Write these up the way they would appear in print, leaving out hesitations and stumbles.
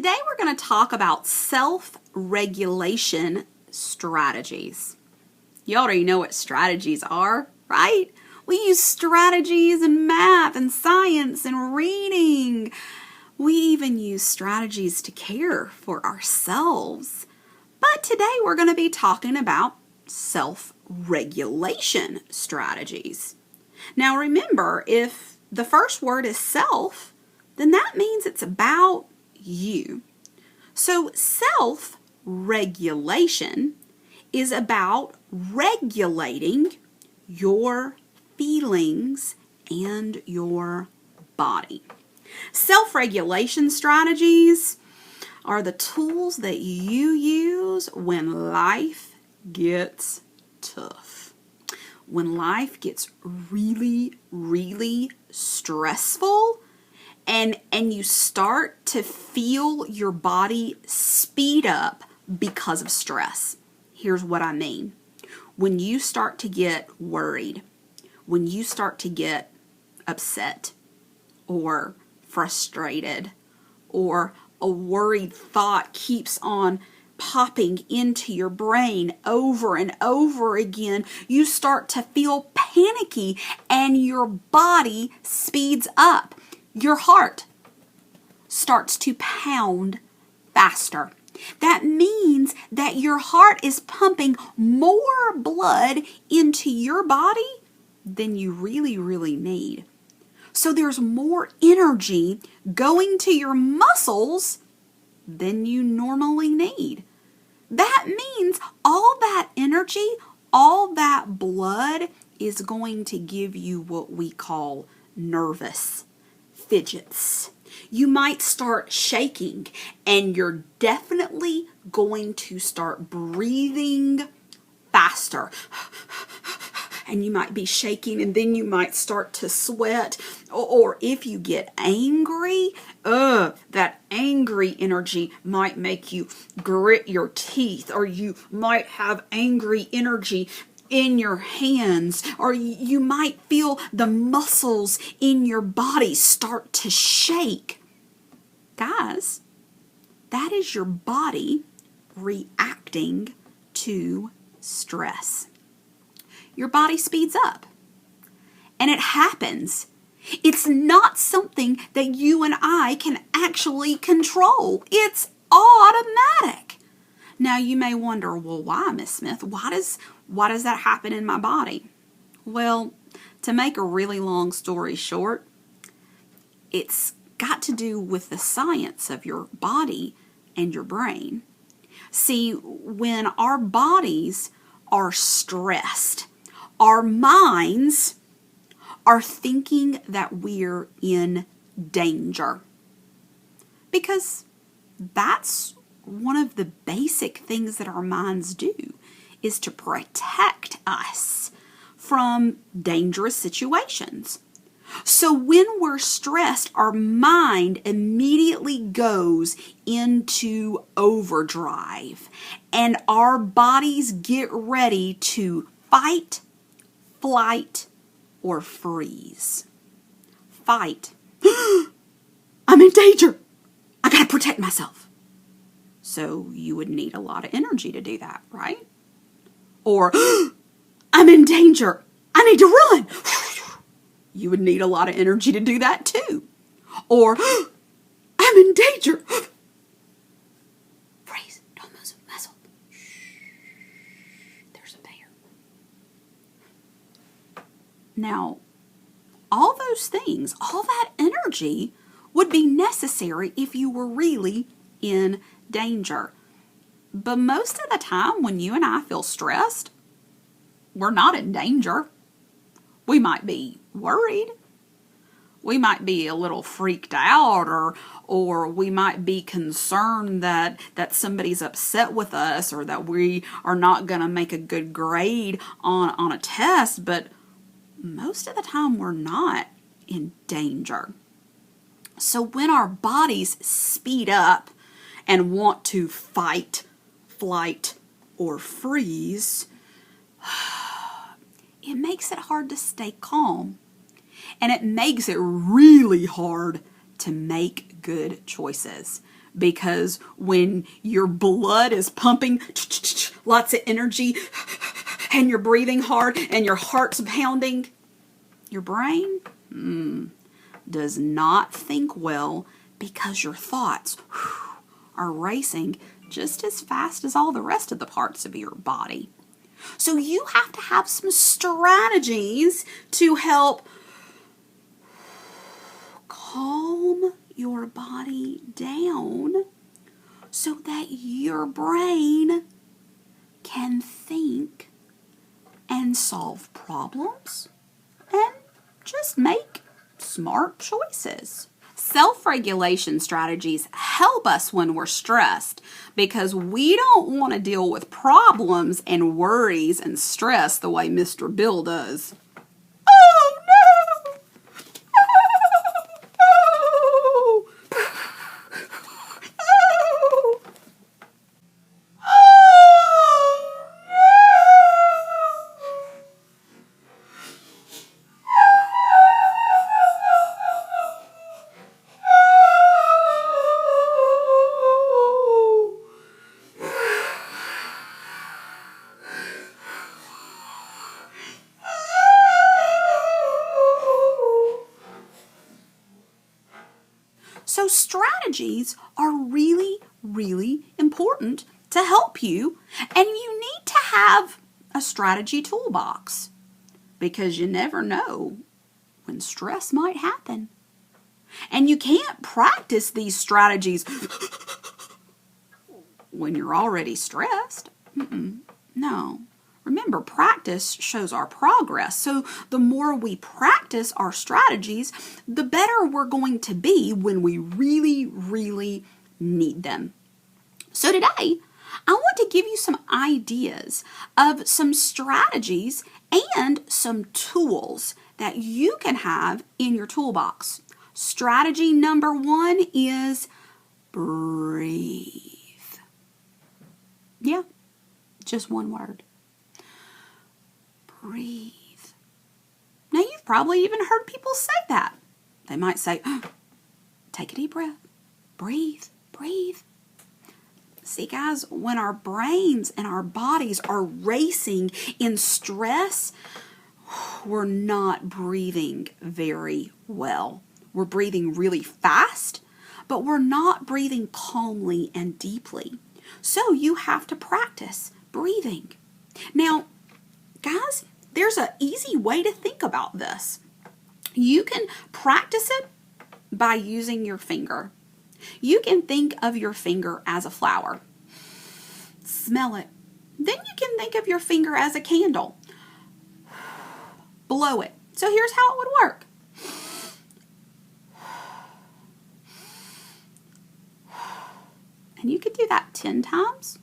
Today we're going to talk about self-regulation strategies. You already know what strategies are, right? We use strategies in math and science and reading. We even use strategies to care for ourselves. But today we're going to be talking about self-regulation strategies. Now remember, if the first word is self, then that means it's about you. So self-regulation is about regulating your feelings and your body. Self-regulation strategies are the tools that you use when life gets tough. When life gets really, really stressful, and you start to feel your body speed up because of stress. Here's what I mean. When you start to get worried, when you start to get upset or frustrated, or a worried thought keeps on popping into your brain over and over again, you start to feel panicky and your body speeds up. Your heart starts to pound faster. That means that your heart is pumping more blood into your body than you really, really need. So there's more energy going to your muscles than you normally need. That means all that energy, all that blood is going to give you what we call nervous fidgets. You might start shaking, and you're definitely going to start breathing faster. And you might be shaking, and then you might start to sweat. Or if you get angry, that angry energy might make you grit your teeth, or you might have angry energy in your hands, or you might feel the muscles in your body start to shake. Guys, that is your body reacting to stress. Your body speeds up, and it happens. It's not something that you and I can actually control. It's automatic. Now you may wonder, well, why, Miss Smith? Why does that happen in my body? Well, to make a really long story short, it's got to do with the science of your body and your brain. See, when our bodies are stressed, our minds are thinking that we're in danger. Because that's one of the basic things that our minds do, is to protect us from dangerous situations. So when we're stressed, our mind immediately goes into overdrive, and our bodies get ready to fight, flight, or freeze. Fight. I'm in danger. I gotta protect myself. So you would need a lot of energy to do that, right? Or, I'm in danger. I need to run. You would need a lot of energy to do that too. Or, I'm in danger. Freeze. Don't move a muscle. There's a bear. Now, all those things, all that energy would be necessary if you were really in danger. But most of the time when you and I feel stressed, we're not in danger. We might be worried. We might be a little freaked out, or we might be concerned that somebody's upset with us, or that we are not going to make a good grade on a test, but most of the time we're not in danger. So when our bodies speed up and want to fight, flight, or freeze, it makes it hard to stay calm. And it makes it really hard to to make good choices. Because when your blood is pumping, lots of energy, and you're breathing hard, and your heart's pounding, your brain does not think well because your thoughts are racing just as fast as all the rest of the parts of your body. So you have to have some strategies to help calm your body down so that your brain can think and solve problems and just make smart choices. Self-regulation strategies help us when we're stressed because we don't want to deal with problems and worries and stress the way Mr. Bill does. Oh no! Oh! Oh! So strategies are really, really important to help you, and you need to have a strategy toolbox because you never know when stress might happen. And you can't practice these strategies when you're already stressed. No. Remember, practice shows our progress. So the more we practice our strategies, the better we're going to be when we really, really need them. So today, I want to give you some ideas of some strategies and some tools that you can have in your toolbox. Strategy number 1 is breathe. Yeah, just one word. Breathe. Now, you've probably even heard people say that. They might say, take a deep breath. Breathe, breathe. See, guys, when our brains and our bodies are racing in stress, we're not breathing very well. We're breathing really fast, but we're not breathing calmly and deeply. So you have to practice breathing. Now, guys, there's an easy way to think about this. You can practice it by using your finger. You can think of your finger as a flower. Smell it. Then you can think of your finger as a candle. Blow it. So here's how it would work. And you could do that 10 times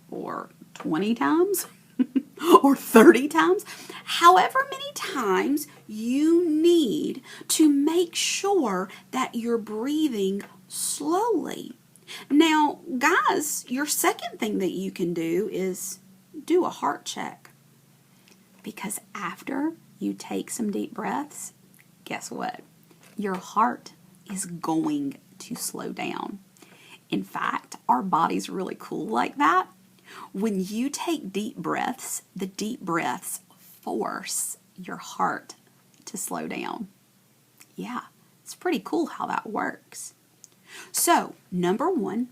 or 20 times. Or 30 times, however many times you need to make sure that you're breathing slowly. Now, guys, your second thing that you can do is do a heart check. Because after you take some deep breaths, guess what? Your heart is going to slow down. In fact, our body's really cool like that. When you take deep breaths, the deep breaths force your heart to slow down. Yeah, it's pretty cool how that works. So, number 1,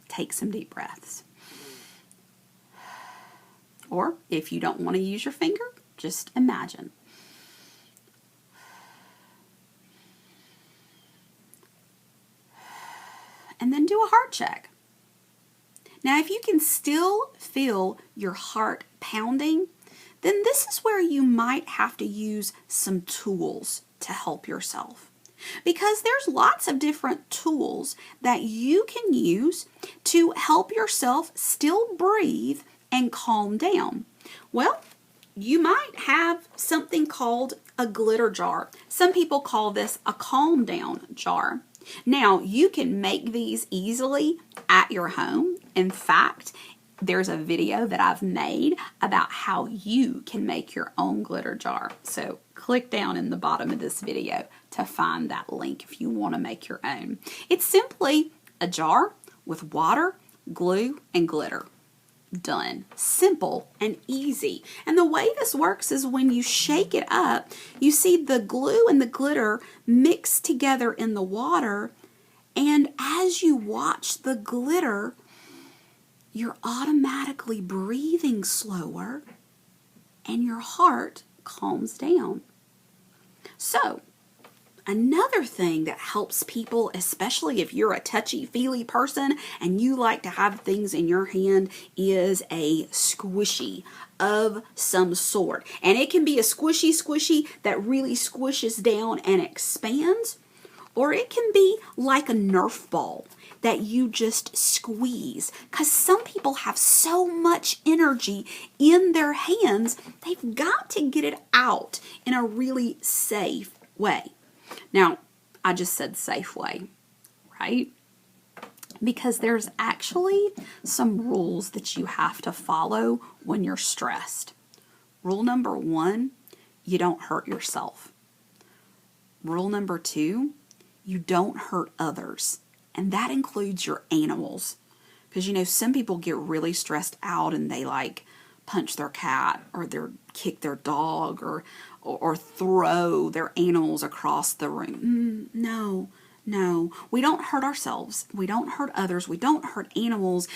take some deep breaths. Or if you don't want to use your finger, just imagine. And then do a heart check. Now, if you can still feel your heart pounding, then this is where you might have to use some tools to help yourself. Because there's lots of different tools that you can use to help yourself still breathe and calm down. Well, you might have something called a glitter jar. Some people call this a calm down jar. Now, you can make these easily at your home. In fact, there's a video that I've made about how you can make your own glitter jar. So click down in the bottom of this video to find that link if you want to make your own. It's simply a jar with water, glue, and glitter. Done. Simple and easy. And the way this works is when you shake it up, you see the glue and the glitter mix together in the water, and as you watch the glitter, you're automatically breathing slower and your heart calms down. So, another thing that helps people, especially if you're a touchy-feely person and you like to have things in your hand, is a squishy of some sort. And it can be a squishy that really squishes down and expands, or it can be like a Nerf ball that you just squeeze. Because some people have so much energy in their hands, they've got to get it out in a really safe way. Now, I just said safe way, right? Because there's actually some rules that you have to follow when you're stressed. Rule number 1, you don't hurt yourself. Rule number 2, you don't hurt others. And that includes your animals. Because, you know, some people get really stressed out and they like punch their cat or they kick their dog or throw their animals across the room. No. We don't hurt ourselves. We don't hurt others. We don't hurt animals.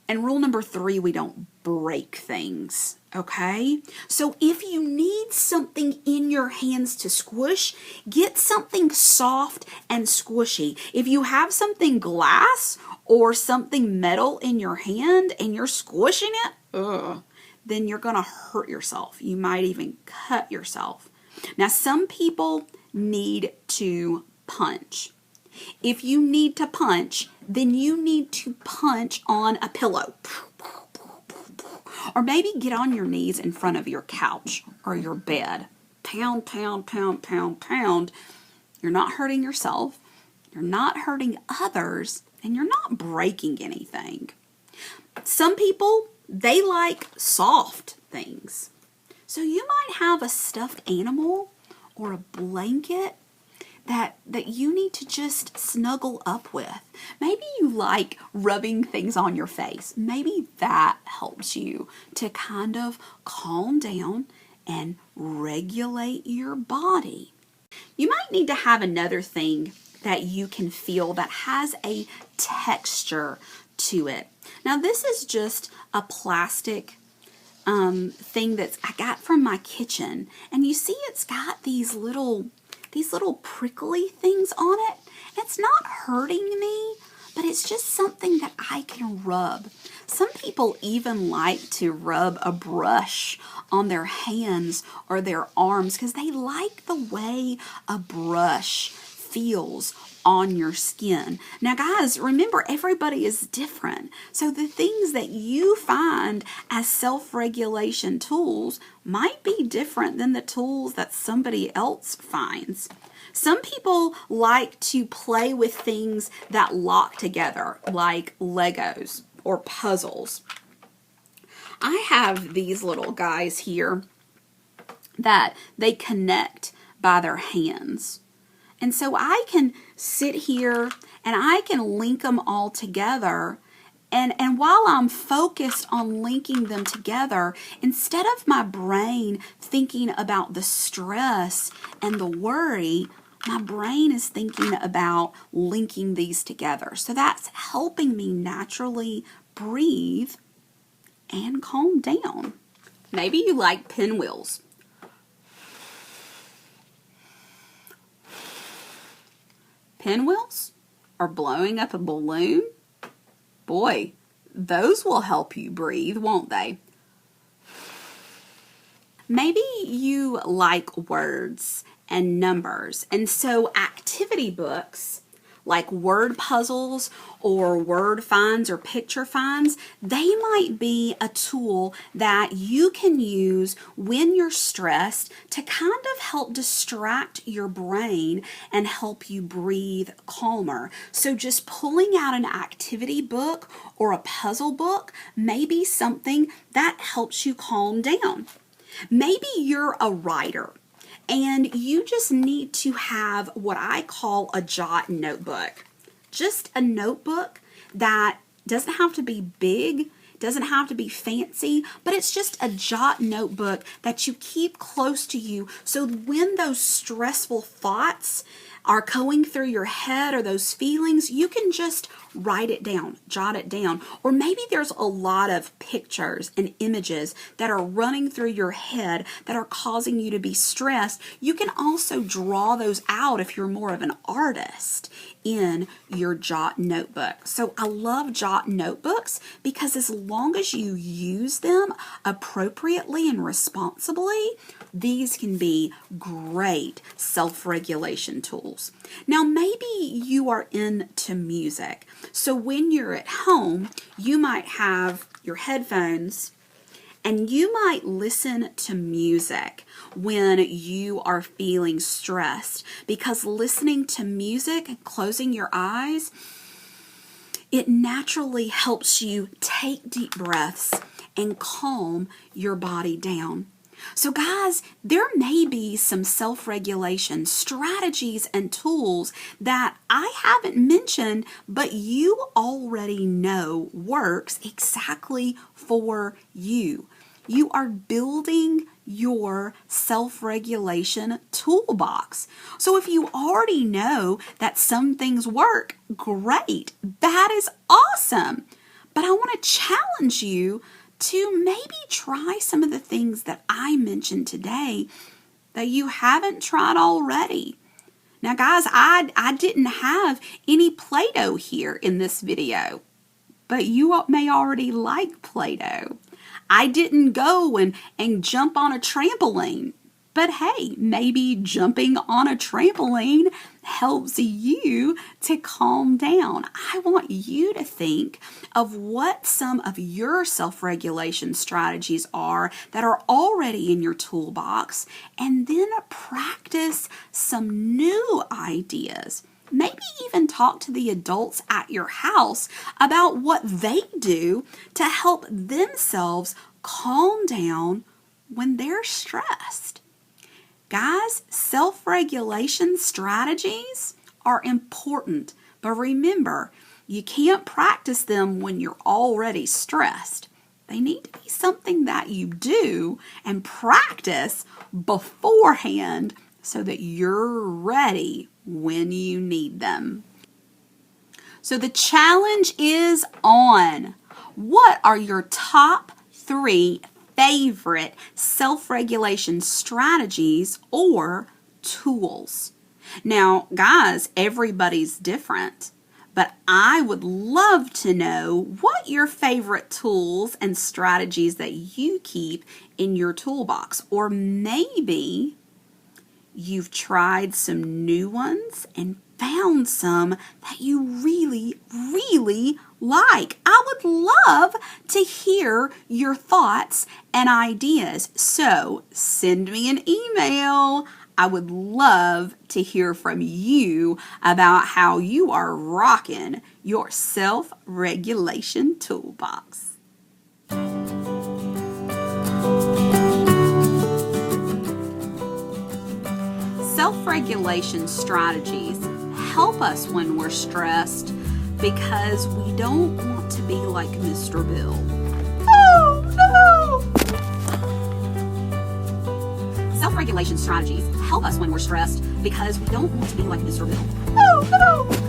And rule number 3, we don't break things. Okay? So if you need something in your hands to squish, get something soft and squishy. If you have something glass or something metal in your hand and you're squishing it, then you're going to hurt yourself. You might even cut yourself. Now, some people need to punch. If you need to punch, then you need to punch on a pillow. Or maybe get on your knees in front of your couch or your bed. Pound, pound, pound, pound, pound. You're not hurting yourself. You're not hurting others. And you're not breaking anything. Some people, they like soft things. So you might have a stuffed animal or a blanket that you need to just snuggle up with. Maybe you like rubbing things on your face. Maybe that helps you to kind of calm down and regulate your body. You might need to have another thing that you can feel that has a texture to it. Now this is just a plastic thing that I got from my kitchen, and you see it's got these little prickly things on it. It's not hurting me, but it's just something that I can rub. Some people even like to rub a brush on their hands or their arms because they like the way a brush feels on your skin. Now guys, remember, everybody is different. So the things that you find as self-regulation tools might be different than the tools that somebody else finds. Some people like to play with things that lock together, like Legos or puzzles. I have these little guys here that they connect by their hands. And so I can sit here and I can link them all together. And while I'm focused on linking them together, instead of my brain thinking about the stress and the worry, my brain is thinking about linking these together. So that's helping me naturally breathe and calm down. Maybe you like pinwheels. Pinwheels or blowing up a balloon? Boy, those will help you breathe, won't they? Maybe you like words and numbers, and so activity books like word puzzles or word finds or picture finds, they might be a tool that you can use when you're stressed to kind of help distract your brain and help you breathe calmer. So just pulling out an activity book or a puzzle book may be something that helps you calm down. Maybe you're a writer and you just need to have what I call a jot notebook. Just a notebook that doesn't have to be big, doesn't have to be fancy, but it's just a jot notebook that you keep close to you so when those stressful thoughts are going through your head or those feelings, you can just write it down, jot it down. Or maybe there's a lot of pictures and images that are running through your head that are causing you to be stressed. You can also draw those out if you're more of an artist in your jot notebook. So I love jot notebooks because as long as you use them appropriately and responsibly, these can be great self-regulation tools. Now, maybe you are into music. So when you're at home, you might have your headphones and you might listen to music when you are feeling stressed, because listening to music and closing your eyes, it naturally helps you take deep breaths and calm your body down. So guys, there may be some self-regulation strategies and tools that I haven't mentioned, but you already know works exactly for you. You are building your self-regulation toolbox. So if you already know that some things work, great. That is awesome. But I want to challenge you to maybe try some of the things that I mentioned today that you haven't tried already. Now guys, I didn't have any Play-Doh here in this video, but you may already like Play-Doh. I didn't go and jump on a trampoline, but hey, maybe jumping on a trampoline helps you to calm down. I want you to think of what some of your self-regulation strategies are that are already in your toolbox, and then practice some new ideas. Maybe even talk to the adults at your house about what they do to help themselves calm down when they're stressed. Guys, self-regulation strategies are important, but remember, you can't practice them when you're already stressed. They need to be something that you do and practice beforehand so that you're ready when you need them. So the challenge is on. What are your top 3 favorite self-regulation strategies or tools? Now, guys, everybody's different, but I would love to know what your favorite tools and strategies that you keep in your toolbox. Or maybe you've tried some new ones and found some that you really, really like. I would love to hear your thoughts and ideas. So send me an email. I would love to hear from you about how you are rocking your self-regulation toolbox. Self-regulation strategies help us when we're stressed because we don't want to be like Mr. Bill. Oh, no! Self-regulation strategies help us when we're stressed because we don't want to be like Mr. Bill. Oh, no!